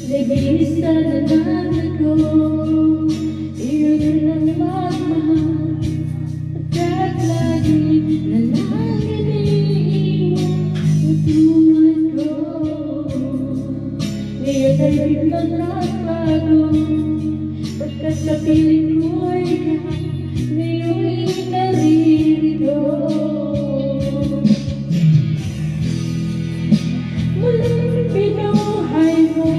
Nag-iisa na lang ako, iyon ang magmahal. At kahit lagi na lang iniiwan tutuman ko, ngayon ay biglang nagbago. Pagkat sa piling ko ikaw, ngayon'y naririto. Muling binuhay mo